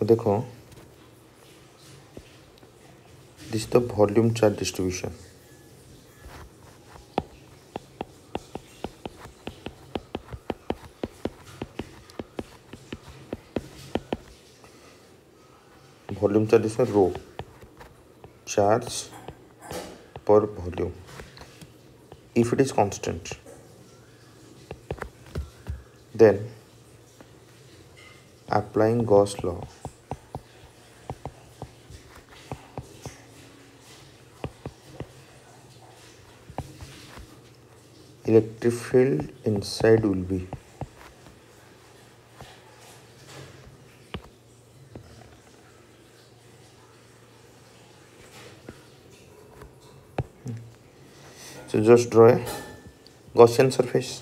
तो देखो, this the volume charge distribution. Volume charge इसमें रो चार्ज पर volume, if it is constant, then applying Gauss law, electric field inside will be so just draw a Gaussian surface.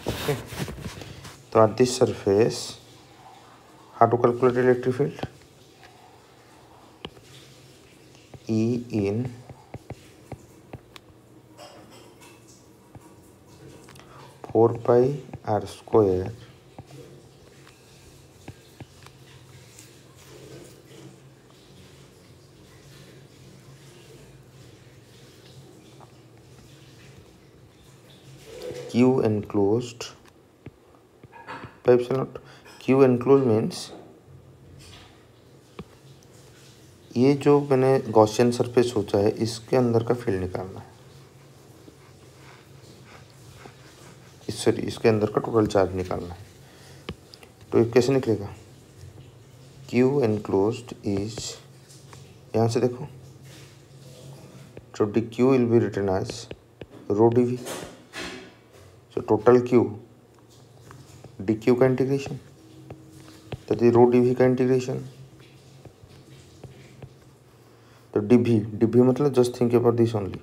Okay. So at this surface, how to calculate electric field? E in four pi are square Q enclosed by epsilon naught. Q enclosed means ये जो मैंने Gaussian surface सोचा है इसके अंदर का field निकालना है, इसके अंदर का टोटल चार्ज निकालना है। तो ये कैसे निकलेगा? Q enclosed is, यहाँ से देखो, so dq will be written as rho dv, so total q dq का इंटीग्रेशन, तो रो dv का इंटीग्रेशन, तो dv मतलब just think about this only,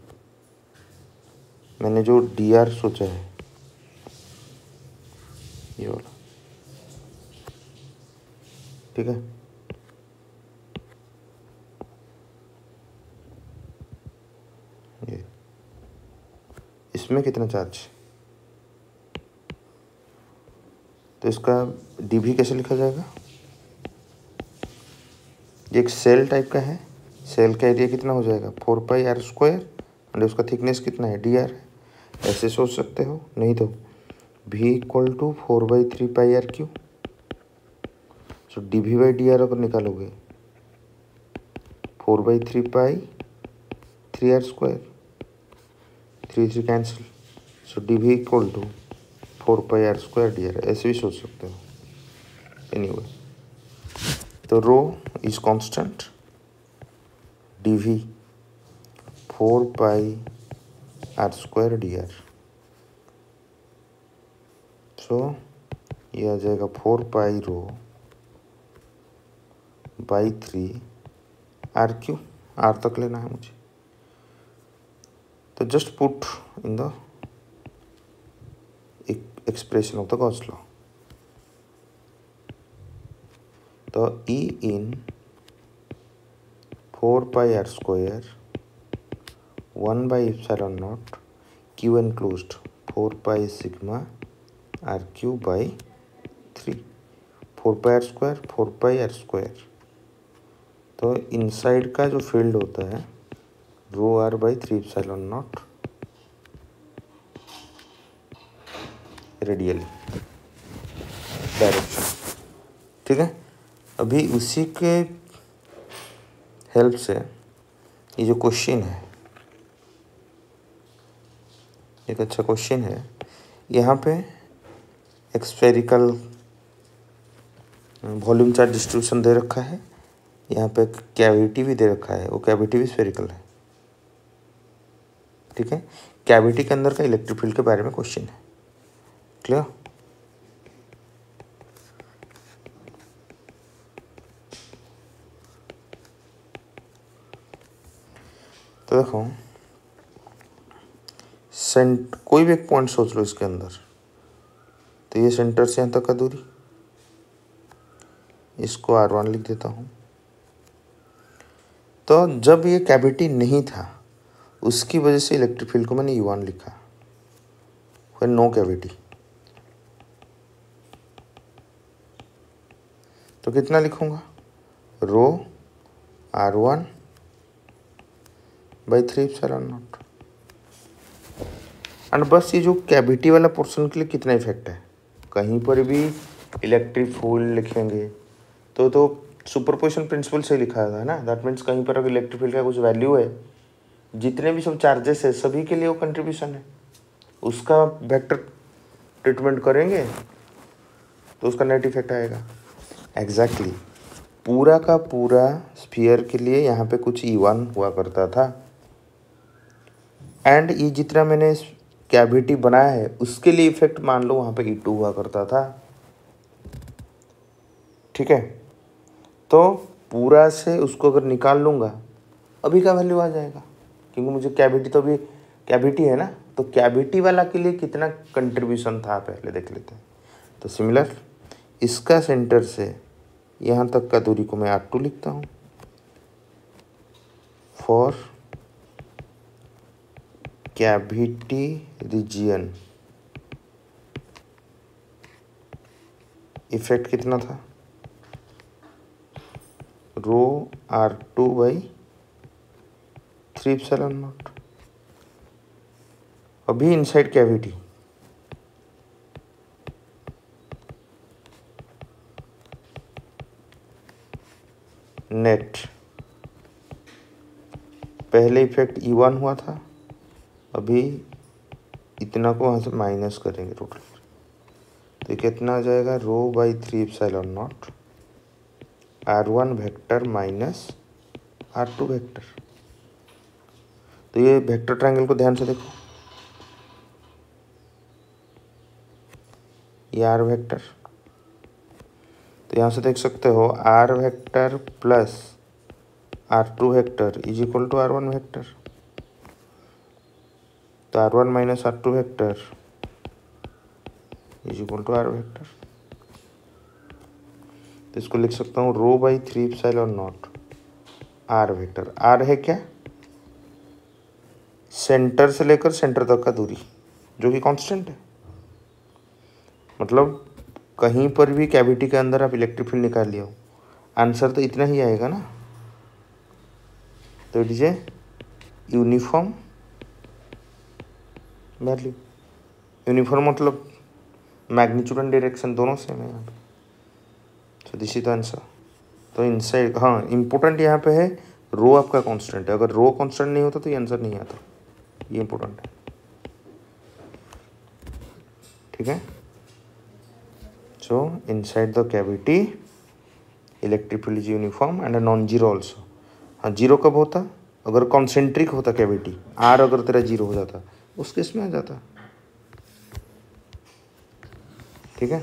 मैंने जो dr सोचा है ये वाला, ठीक है। ये इसमें कितना चार्ज, तो इसका dv कैसे लिखा जाएगा? ये एक सेल टाइप का है, सेल का एरिया कितना हो जाएगा? 4 पाई आर स्क्वायर, और उसका थिकनेस कितना है? dr है। ऐसे सोच सकते हो, नहीं तो v equal to 4/3 pi R cube, so dv/dr अगर निकालोगे 4/3 pi 3 R square, 3 cancel, so dv equal to 4 pi are square dr, ऐसे भी सोच सकते हो। एनीवे, तो rho is constant, dv 4 pi are square dr, so ये आ जाएगा 4 pi rho by 3 R cube, R तक लेना है मुझे, तो just put in the expression of the Gauss law. तो E in 4 pi are square 1 by epsilon naught Q enclosed 4 pi sigma R cube by 3, 4 pi are square 4 pi are square, तो inside का जो field होता है rho R by 3 epsilon naught radially direction, ठीक है। अभी उसी के हेल्प से ये जो क्वेश्चन है, एक अच्छा क्वेश्चन है, यहाँ पे एक स्फेरिकल वॉल्यूम चार्ज डिस्ट्रीब्यूशन दे रखा है, यहाँ पे कैविटी भी दे रखा है, वो कैविटी भी स्फेरिकल है, ठीक है। कैविटी के अंदर का इलेक्ट्रिक फील्ड के बारे में क्वेश्चन है, क्लियर? तो देखो, कोई भी एक पॉइंट सोच लो इसके अंदर, तो ये सेंटर से यहाँ तक का दूरी, इसको r1 लिख देता हूँ, तो जब ये कैविटी नहीं था उसकी वजह से इलेक्ट्रिक फील्ड को मैंने U1 लिखा, when नो कैविटी। तो कितना लिखूंगा, रो R1 बाई 3/0। एंड बस ये जो कैविटी वाला पोर्शन के लिए कितना इफेक्ट है, कहीं पर भी इलेक्ट्रिक फील्ड लिखेंगे तो सुपरपोजिशन प्रिंसिपल से लिखा था ना। दैट मीन्स कहीं पर अगर इलेक्ट्रिक फील्ड का कुछ वैल्यू है, जितने भी सब चार्जेस है सभी के लिए वो कंट्रीब्यूशन है, उसका वेक्टर ट्रीटमेंट करेंगे तो उसका नेट इफेक्ट आएगा। एग्जैक्टली पूरा का पूरा स्फीयर के लिए यहाँ पे कुछ E1 हुआ करता था, एंड ये जितना मैंने कैविटी बनाया है उसके लिए इफेक्ट मान लो वहाँ पे E2 हुआ करता था। ठीक है, तो पूरा से उसको अगर निकाल लूँगा अभी का वैल्यू आ जाएगा, क्योंकि मुझे कैविटी तो अभी कैविटी है ना, तो कैविटी वाला के लिए कितना कंट्रीब्यूशन था पहले देख लेते हैं। तो सिमिलर इसका सेंटर से यहाँ तक का दूरी को मैं R2 लिखता हूँ फॉर कैविटी रीजियन। इफेक्ट कितना था, रो R2 बाई 3/0। अभी इनसाइड कैविटी नेट, पहले इफेक्ट E1 हुआ था, अभी इतना को वहाँ से माइनस करेंगे टोटल, तो कितना आ जाएगा, rho by 3/0 R1 vector minus R2 vector. तो ये वेक्टर ट्रायंगल को ध्यान से देखो, ये R वेक्टर, तो यहाँ से देख सकते हो R vector plus R2 vector is equal to R1 vector. तो R1 minus R2 vector is equal to R vector. तो इसको लिख सकता हूँ rho by 3/0 R vector. R है क्या, सेंटर से लेकर सेंटर तक का दूरी जो कि कांस्टेंट है, मतलब कहीं पर भी कैविटी के अंदर आप इलेक्ट्रिक फील्ड निकाल लिया हो, आंसर तो इतना ही आएगा ना। तो it is a uniform value. Uniform मतलब मैग्नीट्यूड एंड डायरेक्शन दोनों सेम है यहाँ पे। So this is the answer. तो इनसाइड, हाँ इम्पोर्टेंट यहाँ पे है रो आपका कांस्टेंट है, अगर रो कांस्टेंट नहीं होता तो ये आंसर नहीं आता, ये इम्पोर्टेंट है। ठीक है, सो inside the cavity electric field is uniform and non zero also. हाँ जीरो कब होता, अगर कॉन्सेंट्रिक होता कैविटी, R अगर तेरा जीरो हो जाता उस केस में आ जाता। ठीक है।